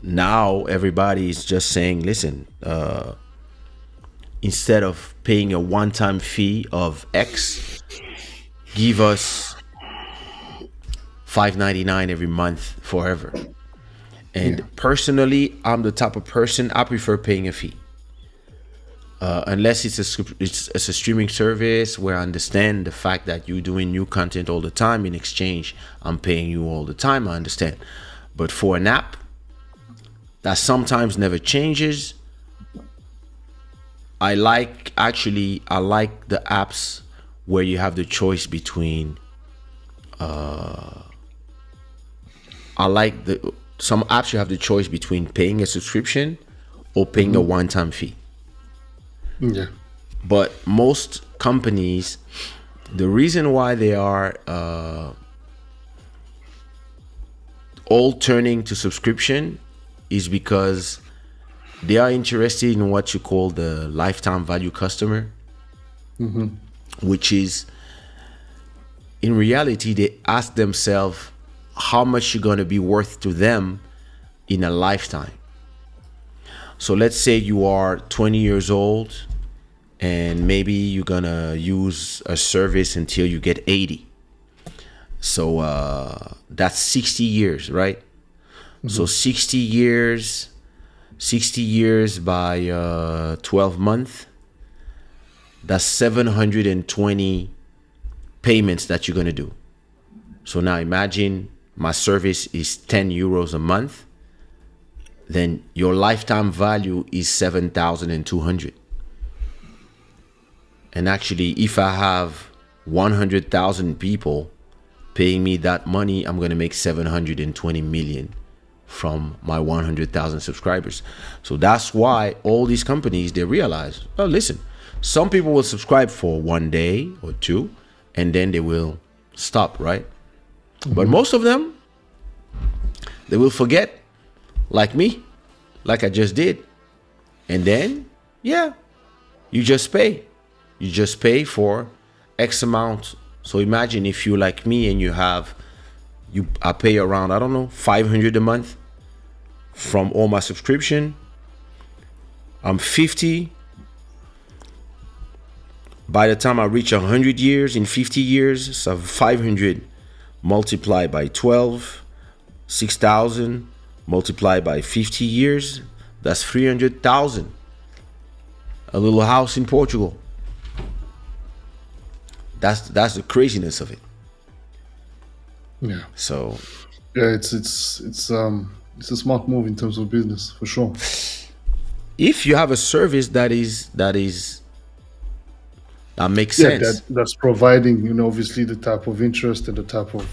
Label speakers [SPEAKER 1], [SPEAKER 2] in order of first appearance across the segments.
[SPEAKER 1] now everybody is just saying, listen, instead of paying a one-time fee of X, give us $5.99 every month forever. And
[SPEAKER 2] Yeah.
[SPEAKER 1] personally, I'm the type of person, I prefer paying a fee. Unless it's a streaming service where I understand the fact that you're doing new content all the time. In exchange, I'm paying you all the time. I understand. But for an app that sometimes never changes, I like the apps where you have the choice between. I like the Some apps you have the choice between paying a subscription or paying a one-time fee.
[SPEAKER 2] Yeah.
[SPEAKER 1] But most companies, the reason why they are all turning to subscription is because they are interested in what you call the lifetime value customer, which is, in reality, they ask themselves how much you're going to be worth to them in a lifetime. So let's say you are 20 years old and maybe you're going to use a service until you get 80. So that's 60 years, right? So 60 years by 12 months, that's 720 payments that you're going to do. So now imagine my service is 10 euros a month, then your lifetime value is 7,200. And actually, if I have 100,000 people paying me that money, I'm going to make 720 million from my 100,000 subscribers. So that's why all these companies, they realize, oh, listen, some people will subscribe for 1 day or two, and then they will stop, right? But most of them, they will forget, like me, like I just did. And then, yeah, you just pay. You just pay for X amount. So imagine if you like me and I pay around, I don't know, 500 a month from all my subscription. I'm 50. By the time I reach 100 years, in 50 years, so 500 multiplied by 12, 6,000 multiplied by 50 years, that's 300,000. A little house in Portugal. That's the craziness of it.
[SPEAKER 2] Yeah.
[SPEAKER 1] So
[SPEAKER 2] Yeah. It's a smart move in terms of business for sure.
[SPEAKER 1] if you have a service that makes
[SPEAKER 2] Yeah,
[SPEAKER 1] sense.
[SPEAKER 2] that's providing, obviously the type of interest and the type of,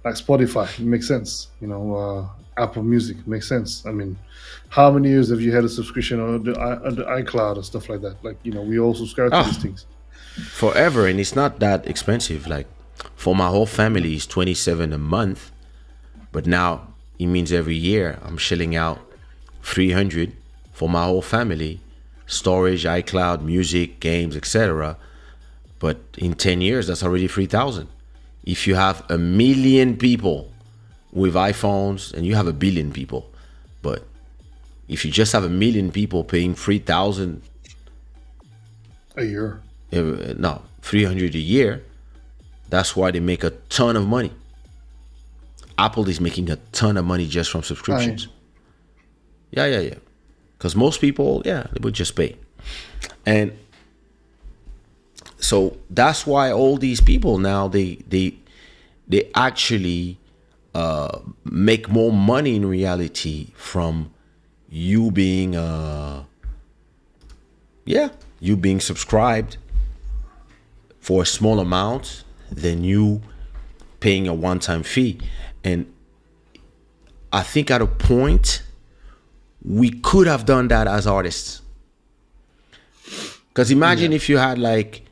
[SPEAKER 2] like Spotify, it makes sense. Apple Music makes sense. I mean, how many years have you had a subscription on the iCloud and stuff like that? Like, we all subscribe to these
[SPEAKER 1] Ah,
[SPEAKER 2] things.
[SPEAKER 1] forever, and it's not that expensive. Like for my whole family, it's 27 a month, but now it means every year I'm shelling out 300 for my whole family, storage, iCloud, music, games, etc. But in 10 years, that's already 3,000. If you have a million people with iPhones, and you have a billion people, but if you just have a million people paying 3,000,
[SPEAKER 2] A year.
[SPEAKER 1] no, 300 a year, that's why they make a ton of money. Apple is making a ton of money just from subscriptions. Yeah. Because most people, yeah, they would just pay. And so that's why all these people now, they actually make more money in reality from you being you being subscribed for a small amount than you paying a one-time fee. And I think at a point we could have done that as artists. Because imagine if you had like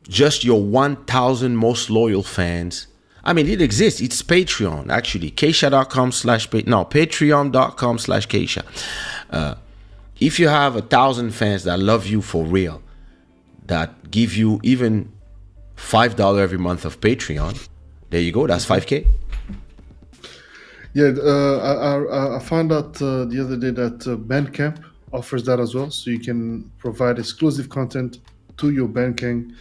[SPEAKER 1] just your 1,000 most loyal fans. I mean, it exists. It's Patreon, actually. Patreon.com/Kaysha. If you have 1,000 fans that love you for real, that give you even $5 every month of Patreon, there you go. That's 5K.
[SPEAKER 2] Yeah, I found out the other day that Bandcamp offers that as well, so you can provide exclusive content to your Bandcamp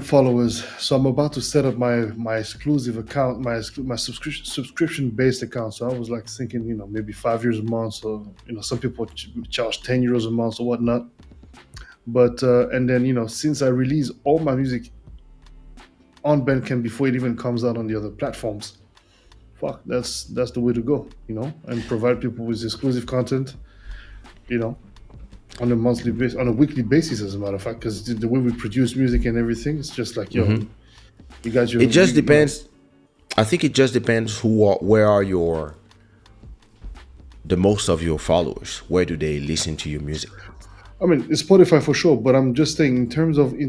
[SPEAKER 2] followers. So I'm about to set up my exclusive account, my subscription based account. So I was like thinking, maybe 5 euros a month, or some people charge 10 euros a month or whatnot. But and then since I release all my music on Bandcamp before it even comes out on the other platforms, fuck, that's the way to go, and provide people with exclusive content, you know, on a monthly basis, on a weekly basis, as a matter of fact, because the way we produce music and everything, it's just like, yo, you got
[SPEAKER 1] It
[SPEAKER 2] your,
[SPEAKER 1] just depends. I think it just depends where are the most of your followers. Where do they listen to your music?
[SPEAKER 2] I mean, it's Spotify for sure, but I'm just saying in terms of
[SPEAKER 1] Maybe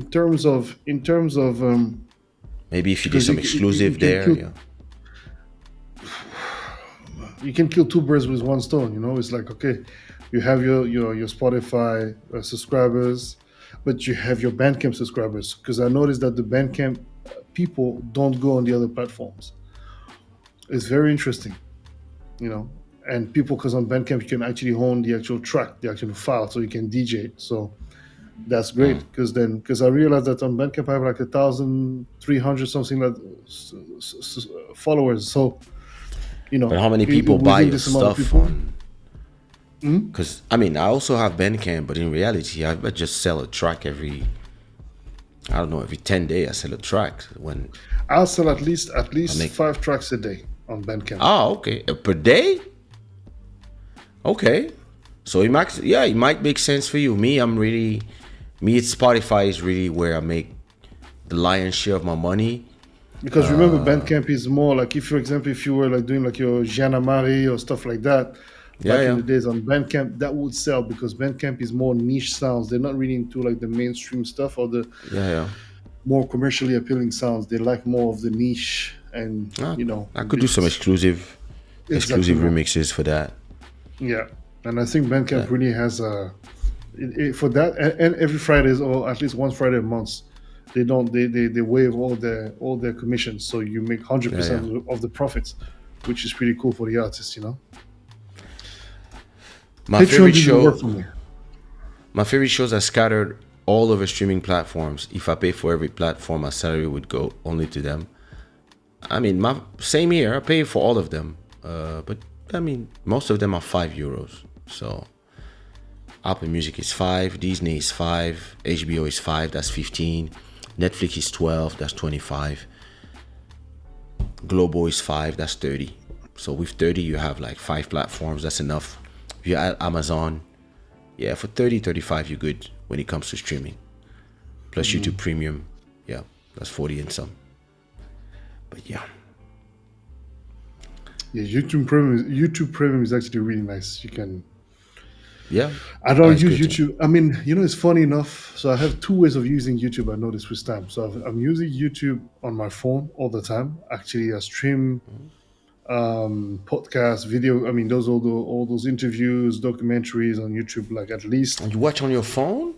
[SPEAKER 1] if you did
[SPEAKER 2] because
[SPEAKER 1] some
[SPEAKER 2] you
[SPEAKER 1] exclusive
[SPEAKER 2] can
[SPEAKER 1] there,
[SPEAKER 2] kill
[SPEAKER 1] yeah.
[SPEAKER 2] two birds with one stone. It's like, okay, you have your Spotify subscribers, but you have your Bandcamp subscribers, because I noticed that the Bandcamp people don't go on the other platforms. It's very interesting, you know. And people, because on Bandcamp you can actually own the actual track, the actual file, so you can DJ it. So that's great, because I realized that on Bandcamp I have like 1,300 something like followers. So
[SPEAKER 1] But how many people buy
[SPEAKER 2] within
[SPEAKER 1] your
[SPEAKER 2] this amount of
[SPEAKER 1] stuff
[SPEAKER 2] people.
[SPEAKER 1] on? Because I mean, I also have Bandcamp, but in reality, I just sell a track I don't know, every 10 days I sell a track. When
[SPEAKER 2] I'll sell at
[SPEAKER 1] I
[SPEAKER 2] least
[SPEAKER 1] make,
[SPEAKER 2] 5 tracks a day on Bandcamp.
[SPEAKER 1] okay, per day. Okay, so it might make sense for you. It's Spotify is really where I make the lion's share of my money.
[SPEAKER 2] Because remember, Bandcamp is more like, if, for example, if you were like doing like your Gianna Marie or stuff like that,
[SPEAKER 1] Yeah,
[SPEAKER 2] back in
[SPEAKER 1] yeah,
[SPEAKER 2] the days on Bandcamp, that would sell, because Bandcamp is more niche sounds. They're not really into like the mainstream stuff or the
[SPEAKER 1] yeah, yeah.
[SPEAKER 2] more commercially appealing sounds. They like more of the niche, and
[SPEAKER 1] I, I could do some
[SPEAKER 2] it's exactly
[SPEAKER 1] exclusive
[SPEAKER 2] more.
[SPEAKER 1] remixes for that.
[SPEAKER 2] Yeah, and I think Bandcamp
[SPEAKER 1] That
[SPEAKER 2] really has for that, and every Fridays, or at least one Friday a month, they waive all their commissions, so you make hundred
[SPEAKER 1] yeah, yeah.
[SPEAKER 2] percent of the profits, which is pretty cool for the artist.
[SPEAKER 1] My
[SPEAKER 2] Patreon
[SPEAKER 1] favorite
[SPEAKER 2] didn't work
[SPEAKER 1] show,
[SPEAKER 2] for me.
[SPEAKER 1] my favorite shows are scattered all over streaming platforms. If I pay for every platform, my salary would go only to them. I mean, my same here. I pay for all of them, but I mean, most of them are €5. So Apple Music is 5, Disney is 5, HBO is 5. That's 15. Netflix is 12. That's 25. Globo is 5. That's 30. So with 30, you have like 5 platforms. That's enough. If you add Amazon, yeah, for 30, 35, you're good when it comes to streaming. Plus YouTube Premium, yeah, that's 40 and some. But yeah.
[SPEAKER 2] Yeah, YouTube Premium is actually really nice. You can.
[SPEAKER 1] Yeah,
[SPEAKER 2] I don't
[SPEAKER 1] it's
[SPEAKER 2] use
[SPEAKER 1] good too.
[SPEAKER 2] YouTube. I mean, it's funny enough. So I have two ways of using YouTube. I noticed with time. So I'm using YouTube on my phone all the time. Actually, I stream podcasts, video. I mean, those all those interviews, documentaries on YouTube. Like, at least,
[SPEAKER 1] And you watch on your phone?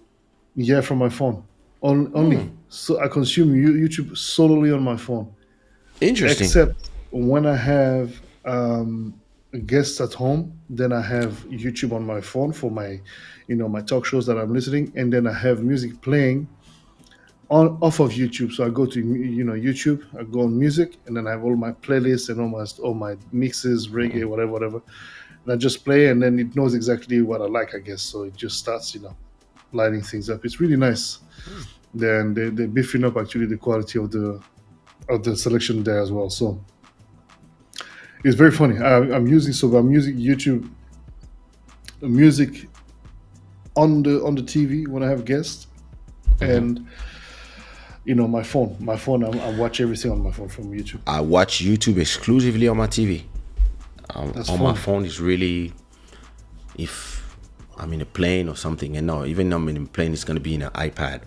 [SPEAKER 2] yeah, from my phone. Only. So I consume YouTube solely on my phone,
[SPEAKER 1] Interesting.
[SPEAKER 2] except when I have guests at home. Then I have YouTube on my phone for my talk shows that I'm listening, and then I have music playing on off of YouTube. So I go to YouTube, I go on music, and then I have all my playlists and all my mixes, reggae, whatever, whatever. And I just play, and then it knows exactly what I like, I guess. So it just starts, lighting things up. It's really nice. Then they're beefing up actually the quality of the selection there as well. So it's very funny. I'm using YouTube music on the TV when I have guests, and my phone. I watch everything on my phone from YouTube.
[SPEAKER 1] I watch YouTube exclusively on my TV.
[SPEAKER 2] That's
[SPEAKER 1] On my
[SPEAKER 2] fun.
[SPEAKER 1] phone is really, if I'm in a plane or something, and no, even though I'm in a plane, it's gonna be in an iPad.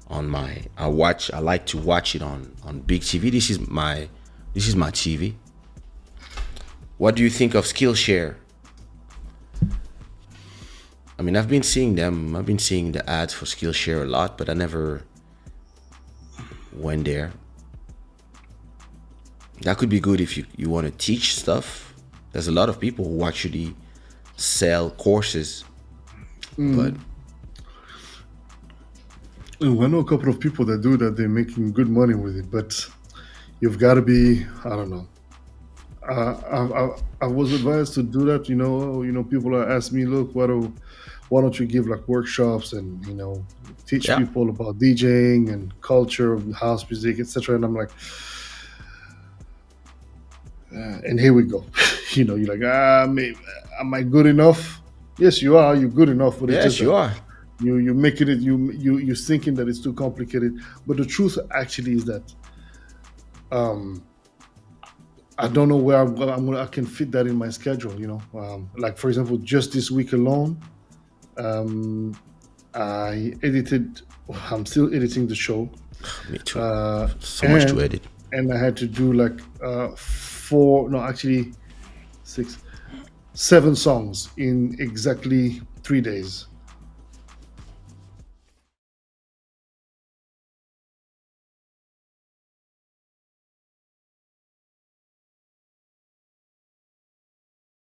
[SPEAKER 1] I like to watch it on big TV. This is my TV. What do you think of Skillshare? I mean, I've been seeing them. I've been seeing the ads for Skillshare a lot, but I never went there. That could be good if you want to teach stuff. There's a lot of people who actually sell courses, but
[SPEAKER 2] And I know a couple of people that do that. They're making good money with it, but you've got to be. I don't know. I was advised to do that. People are asking me, look, why don't you give like workshops and teach
[SPEAKER 1] yeah,
[SPEAKER 2] people about DJing and culture of house music, etc. And I'm like, and here we go. You're like, am I good enough? Yes, you are. You're good enough, but it's just
[SPEAKER 1] yes, you
[SPEAKER 2] that
[SPEAKER 1] are.
[SPEAKER 2] you're making it. You're thinking that it's too complicated, but the truth actually is that um, I don't know where I can fit that in my schedule. Like for example, just this week alone, um, I edited. I'm still editing the show,
[SPEAKER 1] Me too.
[SPEAKER 2] uh,
[SPEAKER 1] So much to
[SPEAKER 2] and
[SPEAKER 1] edit.
[SPEAKER 2] I had to do like four. No, actually six, 7 songs in exactly 3 days.